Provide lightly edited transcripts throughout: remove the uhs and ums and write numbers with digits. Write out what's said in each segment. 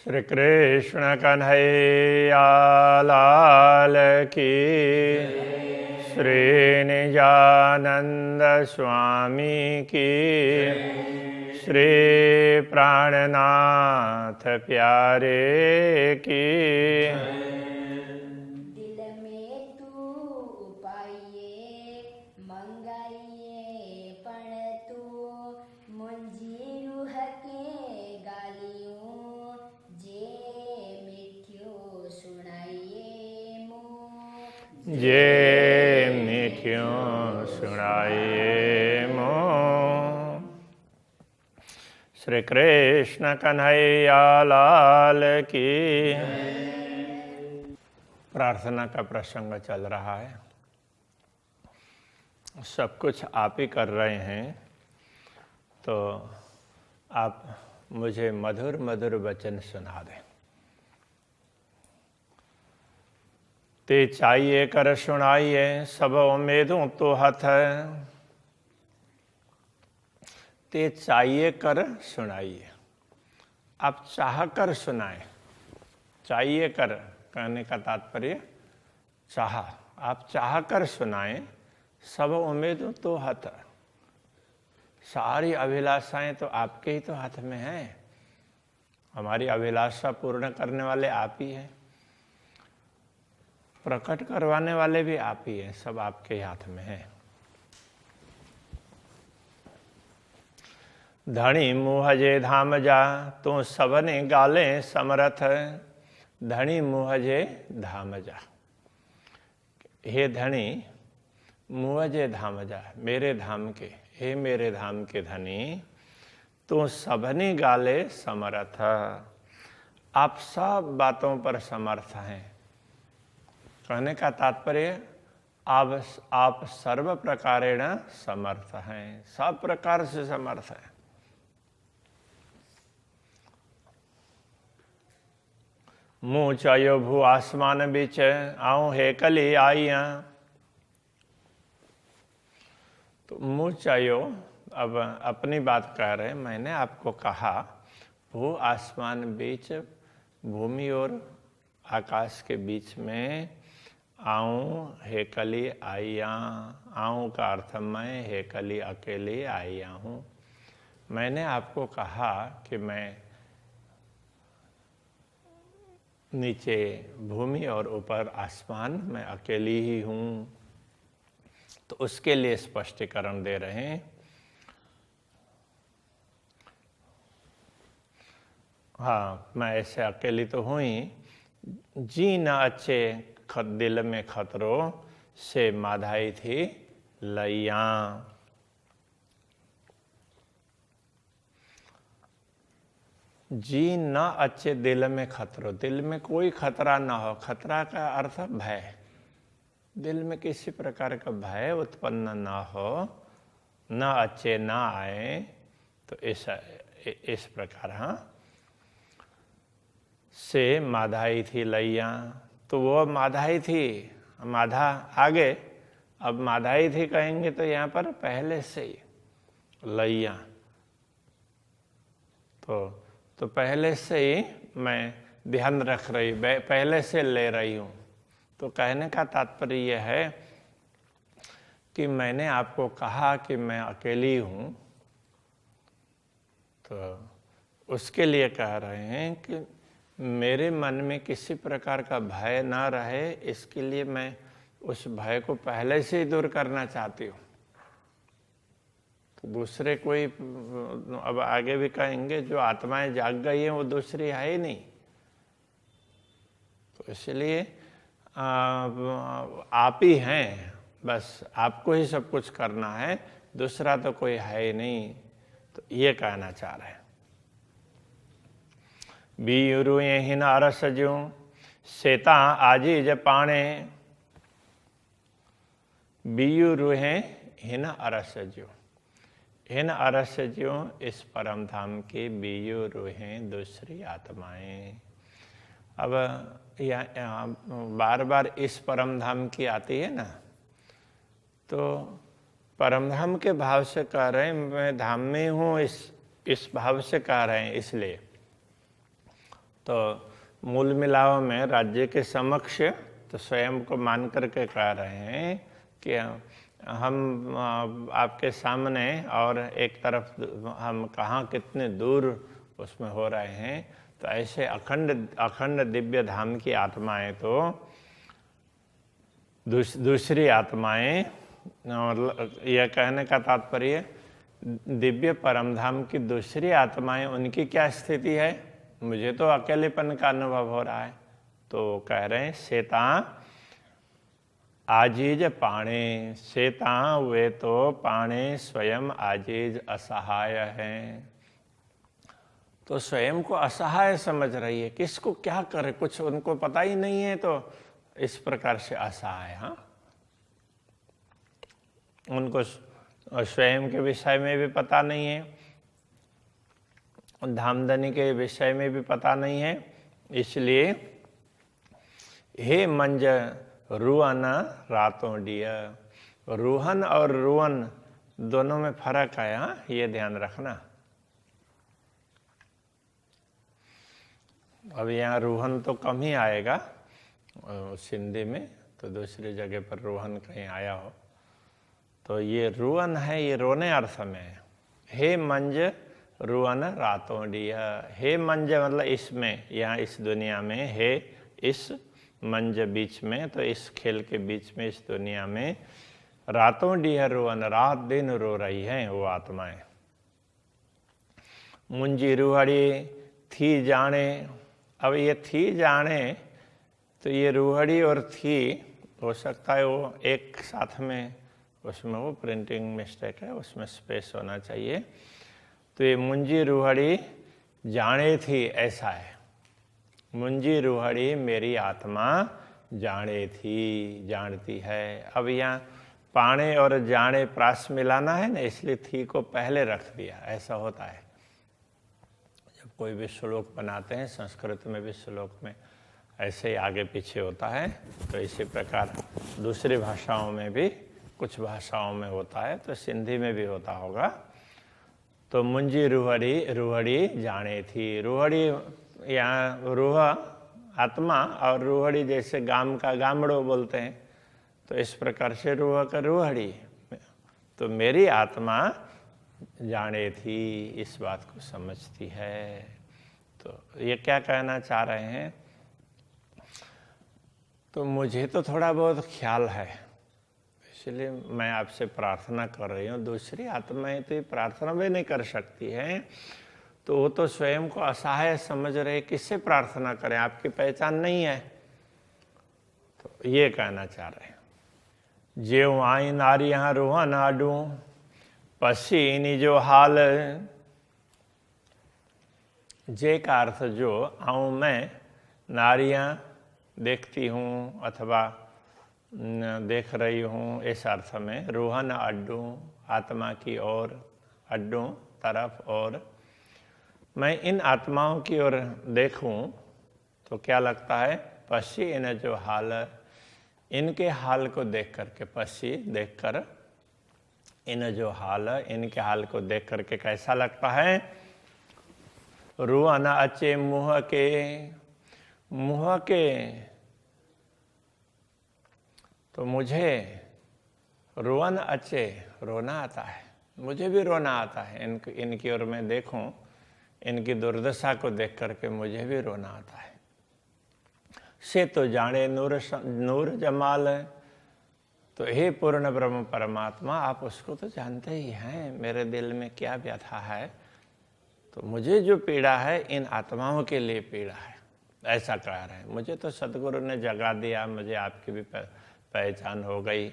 श्री कृष्ण कन्हैया लाल की, श्री निजानंद स्वामी की, श्री प्राणनाथ प्यारे की। दिल में तू पाइए मंगाइए पण तू मुंजी रूह के गालियों जे मिठियो सुनाइए मुँह जे मिठियों सुनाइए मों। श्री कृष्ण कन्हैया लाल की। प्रार्थना का प्रसंग चल रहा है। सब कुछ आप ही कर रहे हैं, तो आप मुझे मधुर मधुर वचन सुना दें। ते चाहिए कर सुनाइए, सब उम्मीदों तो हथ। ते चाहिए कर सुनाइए, आप चाह कर सुनाएं। चाहिए कर कहने का तात्पर्य चाह, आप चाह कर सुनाएं। सब उम्मीदों तो हथ, सारी अभिलाषाएं तो आपके ही तो हाथ में हैं। हमारी अभिलाषा पूर्ण करने वाले आप ही हैं, प्रकट करवाने वाले भी आप ही हैं, सब आपके ही हाथ में है। धनी मुहजे धाम जा, तू सबने गाले समरथ। धनी मुहजे धाम जा, हे धनी मुहजे धाम जा, मेरे धाम के, हे मेरे धाम के धनी, तू सबने गाले समर्थ। आप सब बातों पर समर्थ हैं। कहने का तात्पर्य आप सर्व प्रकारेण समर्थ हैं, सब प्रकार से समर्थ हैं। मुँह चायो भू आसमान बीच, आऊं हे कली आइया। तो मुँह चायो, अब अपनी बात कह रहे हैं। मैंने आपको कहा भू आसमान बीच, भूमि और आकाश के बीच में आऊं हे कली आइया। आऊं का अर्थ मैं, हे कली अकेली आइया हूँ। मैंने आपको कहा कि मैं नीचे भूमि और ऊपर आसमान में अकेली ही हूँ, तो उसके लिए स्पष्टीकरण दे रहे हैं। हाँ, मैं ऐसे अकेली तो हूँ ही। जी न अच्छे दिल में खतरों से माधाई थी लैया। जी न अच्छे दिल में खतरो, दिल में कोई खतरा ना हो। खतरा का अर्थ भय, दिल में किसी प्रकार का भय उत्पन्न ना हो, न अच्छे ना आए। तो इस प्रकार हाँ से माधाई थी लैया। तो वो माधाई थी, माधा आगे, अब माधाई थी कहेंगे तो यहाँ पर पहले से ही लैया। तो पहले से ही मैं ध्यान रख रही, पहले से ले रही हूँ। तो कहने का तात्पर्य यह है कि मैंने आपको कहा कि मैं अकेली हूँ, तो उसके लिए कह रहे हैं कि मेरे मन में किसी प्रकार का भय ना रहे, इसके लिए मैं उस भय को पहले से ही दूर करना चाहती हूँ। तो दूसरे कोई, अब आगे भी कहेंगे, जो आत्माएं जाग गई हैं वो दूसरी है ही नहीं। तो इसलिए आप ही हैं, बस आपको ही सब कुछ करना है, दूसरा तो कोई है ही नहीं। तो ये कहना चाह रहे हैं। बीरुए हिन अरस ज्यों, सेता आजीज पाणे। बीयू रूहे हिन अरस ज्यों, हिन अरस ज्यों, इस परम धाम के बीयू रूहें दूसरी आत्माएं। अब यहाँ बार बार इस परम धाम की आती है ना, तो परम धाम के भाव से कह रहे हैं, मैं धाम में हूँ, इस भाव से कह रहे हैं। इसलिए तो मूल मिलाव में राज्य के समक्ष तो स्वयं को मान करके कह रहे हैं कि हम आपके सामने और एक तरफ हम कहाँ कितने दूर उसमें हो रहे हैं। तो ऐसे अखंड दिव्य धाम की आत्माएं तो दूसरी आत्माएं, यह कहने का तात्पर्य दिव्य परम धाम की दूसरी आत्माएं उनकी क्या स्थिति है। मुझे तो अकेलेपन का अनुभव हो रहा है। तो कह रहे हैं सेता आजीज पाणे, सेता वे तो पाणे स्वयं आजीज असहाय हैं। तो स्वयं को असहाय समझ रही है, किसको क्या करे कुछ उनको पता ही नहीं है। तो इस प्रकार से असहाय, हाँ, उनको स्वयं के विषय में भी पता नहीं है, धामधनी के विषय में भी पता नहीं है। इसलिए हे मंज रुअन रातों डिया, रूहन और रुअन दोनों में फर्क है, हाँ, ये ध्यान रखना। अब यहाँ रूहन तो कम ही आएगा सिंधी में, तो दूसरी जगह पर रोहन कहीं आया हो। तो ये रुअन है, ये रोने अर्थ में है। हे मंज रुअन रातों डिया, हे मंज मतलब इसमें, यहाँ इस दुनिया में, हे इस मंज बीच में, तो इस खेल के बीच में, इस दुनिया में रातों डिया रुअन, रात दिन रो रही हैं वो आत्माएं। मुंजी रूहड़ी थी जाने, अब ये थी जाने, तो ये रूहड़ी और थी हो सकता है वो एक साथ में, उसमें वो प्रिंटिंग मिस्टेक है, उसमें स्पेस होना चाहिए। तो ये मुंजी रूहड़ी जाने थी, ऐसा है। मुंजी रूहड़ी मेरी आत्मा जाने थी, जानती है। अब यहाँ पाणे और जाने प्रास मिलाना है ना, इसलिए थी को पहले रख दिया। ऐसा होता है जब कोई भी श्लोक बनाते हैं, संस्कृत में भी श्लोक में ऐसे ही आगे पीछे होता है। तो इसी प्रकार दूसरी भाषाओं में भी, कुछ भाषाओं में होता है, तो सिंधी में भी होता होगा। तो मुंजी रूहड़ी, रूहड़ी जाने थी। रूहड़ी यहाँ रूह आत्मा और रूहड़ी जैसे गाम का गामड़ो बोलते हैं, तो इस प्रकार से रूह का रूहड़ी। तो मेरी आत्मा जाने थी, इस बात को समझती है। तो ये क्या कहना चाह रहे हैं, तो मुझे तो थोड़ा बहुत ख्याल है, इसलिए मैं आपसे प्रार्थना कर रही हूँ। दूसरी आत्माएं तो ये प्रार्थना भी नहीं कर सकती हैं, तो वो तो स्वयं को असहाय समझ रहे, किससे प्रार्थना करें, आपकी पहचान नहीं है। तो ये कहना चाह रहे हैं, जेव आई नारी यहाँ रोहा नाडू पसी जो हाल, जे का अर्थ जो, आऊँ मैं नारियाँ देखती हूँ अथवा देख रही हूँ, इस अर्थ में। रोहन अड्डू आत्मा की ओर, अड्डू तरफ, और मैं इन आत्माओं की ओर देखूं तो क्या लगता है, पश्ची इन जो हाल, इनके हाल को देख करके, पश्ची देख कर, इन जो हाल, इनके हाल को देख करके कैसा लगता है। रुअन अचे मुँह के, मुँह के, तो मुझे रोवन अचे, रोना आता है, मुझे भी रोना आता है। इनकी ओर मैं देखूं, इनकी दुर्दशा को देख करके मुझे भी रोना आता है। से तो जाने नूर जमाल, तो हे पूर्ण ब्रह्म परमात्मा, आप उसको तो जानते ही हैं मेरे दिल में क्या व्यथा है। तो मुझे जो पीड़ा है, इन आत्माओं के लिए पीड़ा है, ऐसा कह रहे हैं। मुझे तो सदगुरु ने जगा दिया, मुझे आपकी भी पहचान हो गई,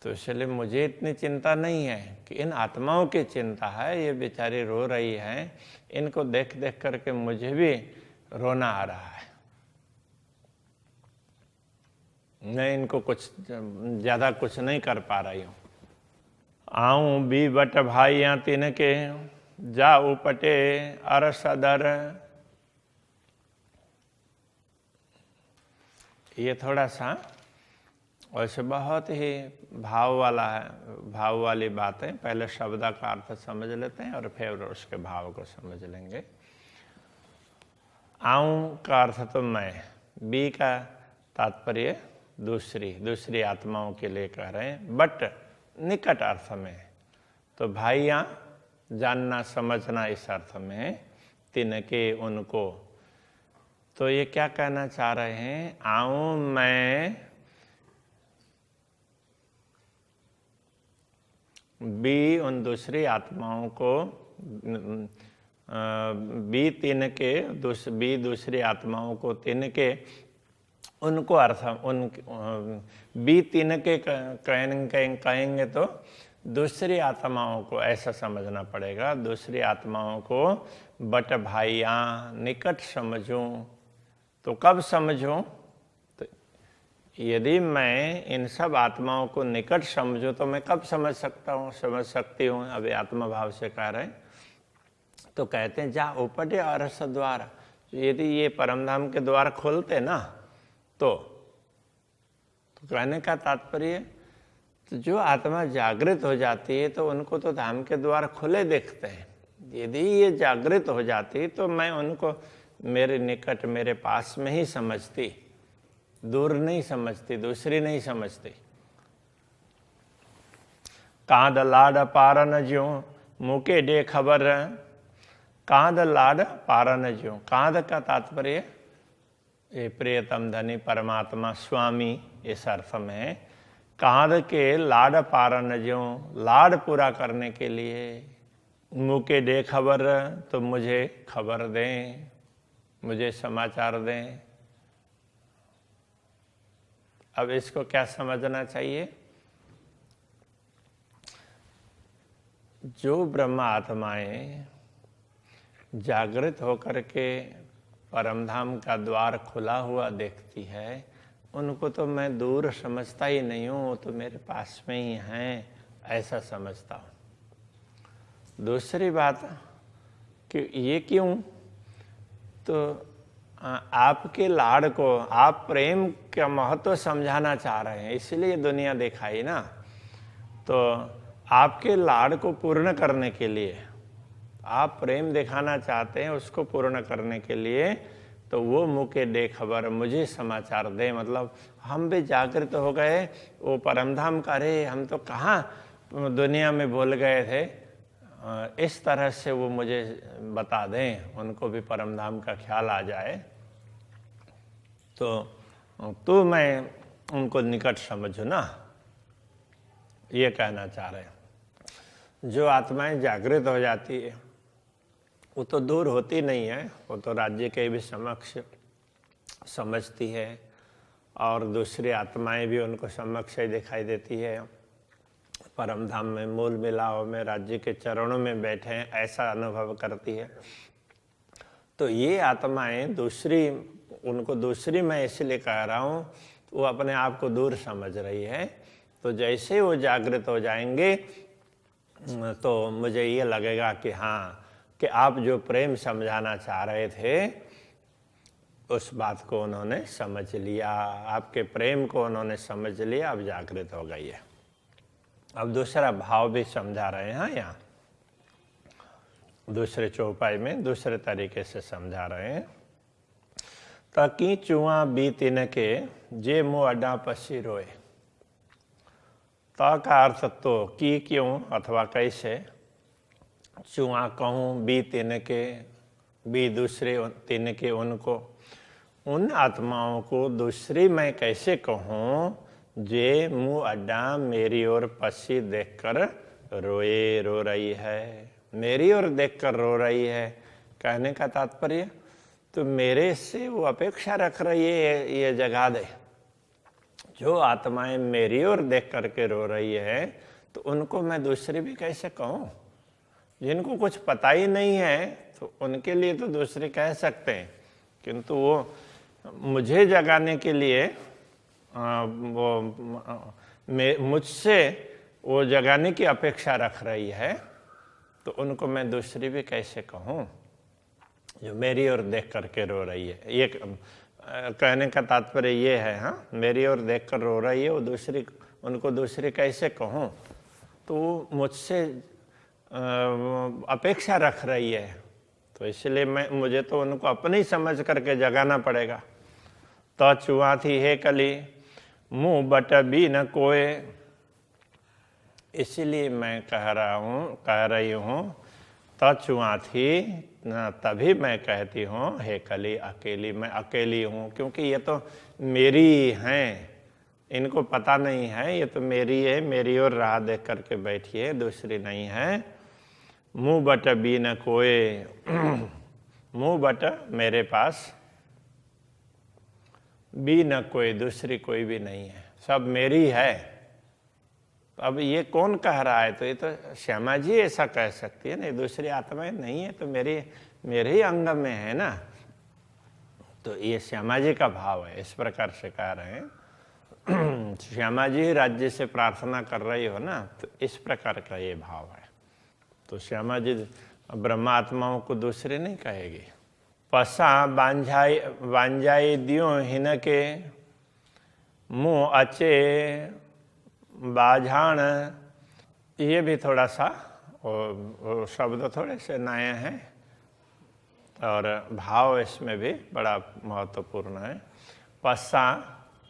तो इसलिए मुझे इतनी चिंता नहीं है कि इन आत्माओं की चिंता है। ये बेचारी रो रही हैं, इनको देख देख करके मुझे भी रोना आ रहा है। मैं इनको कुछ ज़्यादा कुछ नहीं कर पा रही हूँ। आऊँ भी बट भाइयाँ तिनके, जा उपटे अरसदर। ये थोड़ा सा वैसे बहुत ही भाव वाला है, भाव वाली बात है। पहले शब्द का अर्थ समझ लेते हैं और फिर उसके भाव को समझ लेंगे। आऊं का अर्थ तो मैं, बी का तात्पर्य दूसरी आत्माओं के लिए कह रहे हैं, बट निकट अर्थ में। तो भाइयाँ जानना समझना इस अर्थ में, तिनके उनको। तो ये क्या कहना चाह रहे हैं, आऊं मैं बी उन दूसरी आत्माओं को, बी तिनके बी दूसरी आत्माओं को तिनके उनको अर्थ बी तिनके कहेंगे तो दूसरी आत्माओं को ऐसा समझना पड़ेगा, दूसरी आत्माओं को बट भाइयाँ निकट समझूं। तो कब समझूं, तो यदि मैं इन सब आत्माओं को निकट समझूं तो मैं कब समझ सकती हूँ। अभी आत्मा भाव से कह रहे हैं, तो कहते हैं जा उपटे अरस द्वार, यदि ये परमधाम के द्वार खोलते ना तो कहने का तात्पर्य, तो जो आत्मा जागृत हो जाती है तो उनको तो धाम के द्वार खुले देखते हैं। यदि ये जागृत हो जाती तो मैं उनको मेरे निकट, मेरे पास में ही समझती, दूर नहीं समझती, दूसरी नहीं समझती। कांद लाड पारन ज्यों मुके दे खबर, कांद लाड पारन ज्यों, कांद का तात्पर्य ये प्रियतम धनी परमात्मा स्वामी इस अर्थ में। कांद के लाड पारन ज्यों, लाड पूरा करने के लिए, मुके दे खबर, तो मुझे खबर दें, मुझे समाचार दें। अब इसको क्या समझना चाहिए, जो ब्रह्म आत्माएं जागृत होकर के परमधाम का द्वार खुला हुआ देखती है, उनको तो मैं दूर समझता ही नहीं हूँ, वो तो मेरे पास में ही हैं, ऐसा समझता हूँ। दूसरी बात कि ये क्यों, तो आपके लाड़ को, आप प्रेम का महत्व समझाना चाह रहे हैं, इसलिए दुनिया दिखाई ना। तो आपके लाड़ को पूर्ण करने के लिए, आप प्रेम दिखाना चाहते हैं, उसको पूर्ण करने के लिए तो वो मुके दे खबर, मुझे समाचार दे। मतलब हम भी जागृत हो गए, वो परमधाम का, अरे हम तो कहाँ दुनिया में भूल गए थे, इस तरह से वो मुझे बता दें, उनको भी परमधाम का ख्याल आ जाए। तो मैं उनको निकट समझूं ना, ये कहना चाह रहे हैं। जो आत्माएं जागृत हो जाती है वो तो दूर होती नहीं है, वो तो राज्य के भी समक्ष समझती है, और दूसरी आत्माएं भी उनको समक्ष ही दिखाई देती है। परमधाम में, मूल मिलाव में, राज्य के चरणों में बैठे हैं, ऐसा अनुभव करती है। तो ये आत्माएं दूसरी, उनको दूसरी मैं इसलिए कह रहा हूँ, वो अपने आप को दूर समझ रही है। तो जैसे वो जागृत हो जाएंगे तो मुझे ये लगेगा कि हाँ, कि आप जो प्रेम समझाना चाह रहे थे उस बात को उन्होंने समझ लिया, आपके प्रेम को उन्होंने समझ लिया, अब जागृत हो गई है। अब दूसरा भाव भी समझा रहे हैं यहाँ, दूसरे चौपाई में दूसरे तरीके से समझा रहे हैं। ताकि चुआ बीत इनके जे मुँह अड्डा पसी रोए। त का अर्थ तो की, क्यों अथवा कैसे, चुआ कहूँ, बी तिनके, बी दूसरे तिनके उनको, उन आत्माओं को दूसरी मैं कैसे कहूँ, जे मुँह अड्डा मेरी ओर पसी देखकर रो रही है, मेरी ओर देखकर रो रही है। कहने का तात्पर्य, तो मेरे से वो अपेक्षा रख रही है, ये जगा दे। जो आत्माएं मेरी ओर देख करके रो रही है, तो उनको मैं दूसरी भी कैसे कहूँ। जिनको कुछ पता ही नहीं है तो उनके लिए तो दूसरे कह सकते हैं, किंतु वो मुझे जगाने के लिए मुझसे वो जगाने की अपेक्षा रख रही है, तो उनको मैं दूसरी भी कैसे कहूँ जो मेरी ओर देख करके रो रही है। ये कहने का तात्पर्य ये है, हाँ, मेरी ओर देख कर रो रही है, वो दूसरी, उनको दूसरी कैसे कहूँ, तो वो मुझसे अपेक्षा रख रही है, तो इसलिए मुझे तो उनको अपनी समझ करके जगाना पड़ेगा। तो चुआ थी हे कली मुँह बट भी न कोय, इसलिए मैं कह रही हूँ तो चुआ थी न, तभी मैं कहती हूँ हे कली अकेली, मैं अकेली हूँ, क्योंकि ये तो मेरी हैं, इनको पता नहीं है, ये तो मेरी है, मेरी ओर राह देख करके बैठी है, दूसरी नहीं है। मुँह बट भी न कोय, मुँह बट मेरे पास, भी न कोई, दूसरी कोई भी नहीं है, सब मेरी है। अब ये कौन कह रहा है? तो ये तो श्यामा जी ऐसा कह सकती है ना, दूसरी आत्माएं नहीं है तो मेरे ही अंग में है ना। तो ये श्यामा जी का भाव है, इस प्रकार से कह रहे हैं। श्यामा जी राज्य से प्रार्थना कर रही हो ना, तो इस प्रकार का ये भाव है। तो श्यामा जी ब्रह्मा आत्माओं को दूसरे नहीं कहेगी। पसा बांझाई दियो हिनके, मुँह अचे बाझाण, ये भी थोड़ा सा वो शब्द थोड़े से नए हैं और भाव इसमें भी बड़ा महत्वपूर्ण है। पसा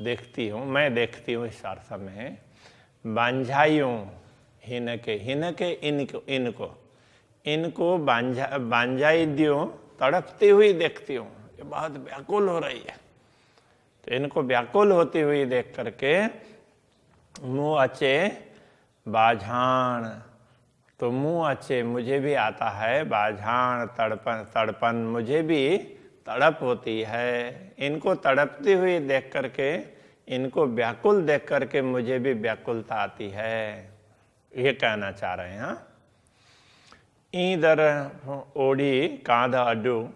देखती हूँ, मैं देखती हूँ, इस अर्थ में बांझाइयों हिनके, हिनके इनको बांझाई दियो, तड़पती हुई देखती हूँ, ये बहुत व्याकुल हो रही है। तो इनको व्याकुल होती हुई देख करके मुँह अचे बाझाण, तो मुँह अचे मुझे भी आता है, बाझाण तड़पन मुझे भी तड़प होती है। इनको तड़पती हुई देख करके, इनको व्याकुल देख करके मुझे भी व्याकुलता आती है, ये कहना चाह रहे हैं। ईदर ओढ़ी कांध अड्डू,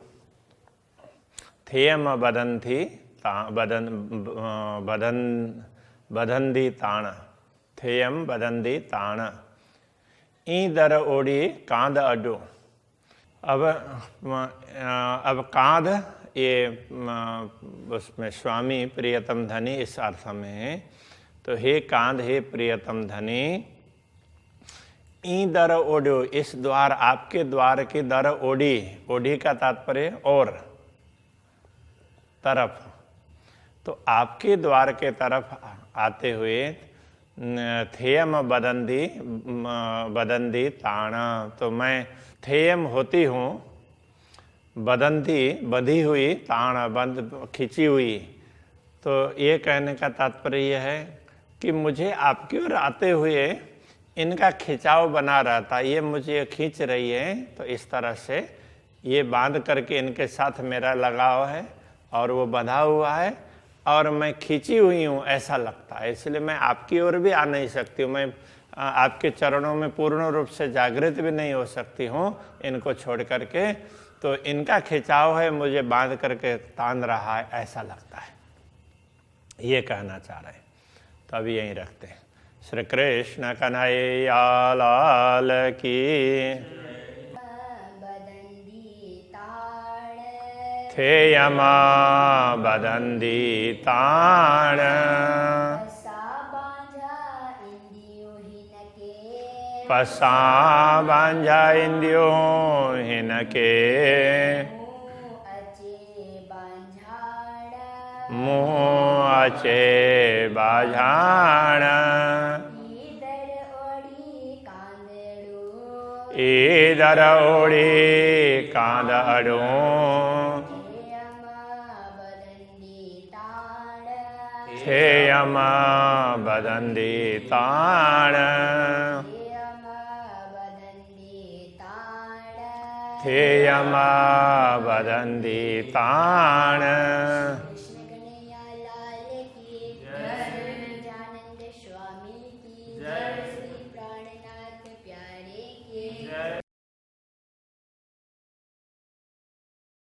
थेयम बदंती बदंदी ताण, थेयम बदंदी ताण, ईदर ओढ़ी कांध अड्डू। अब कांध ये उसमें स्वामी प्रियतम धनी इस अर्थ में, तो हे कांध, हे प्रियतम धनी, ई दर ओढ़ो, इस द्वार, आपके द्वार की दर ओढ़ी, ओढ़ी का तात्पर्य और तरफ, तो आपके द्वार के तरफ आते हुए थेयम बदंदी ताण, तो मैं थेयम होती हूँ, बदंती बंधी हुई, ताण बंद खिंची हुई। तो ये कहने का तात्पर्य यह है कि मुझे आपकी ओर आते हुए इनका खिंचाव बना रहता, ये मुझे खींच रही है, तो इस तरह से ये बांध करके इनके साथ मेरा लगाव है और वो बंधा हुआ है और मैं खींची हुई हूँ, ऐसा लगता है। इसलिए मैं आपकी ओर भी आ नहीं सकती हूँ, मैं आपके चरणों में पूर्ण रूप से जागृत भी नहीं हो सकती हूँ इनको छोड़ करके। तो इनका खिंचाव है, मुझे बांध करके तान रहा है, ऐसा लगता है, ये कहना चाह रहे हैं। तो अभी यहीं रखते हैं। श्री कृष्ण कन्हैया लाल की। थेयमा बदंदी ताण, पसा बांझा इंदियो हिनके, मुँह अचे बाझाण, ईदर ओढ़ी कांध अडू, थेयम बदंदी ताण, थेयम बदंदी ताण।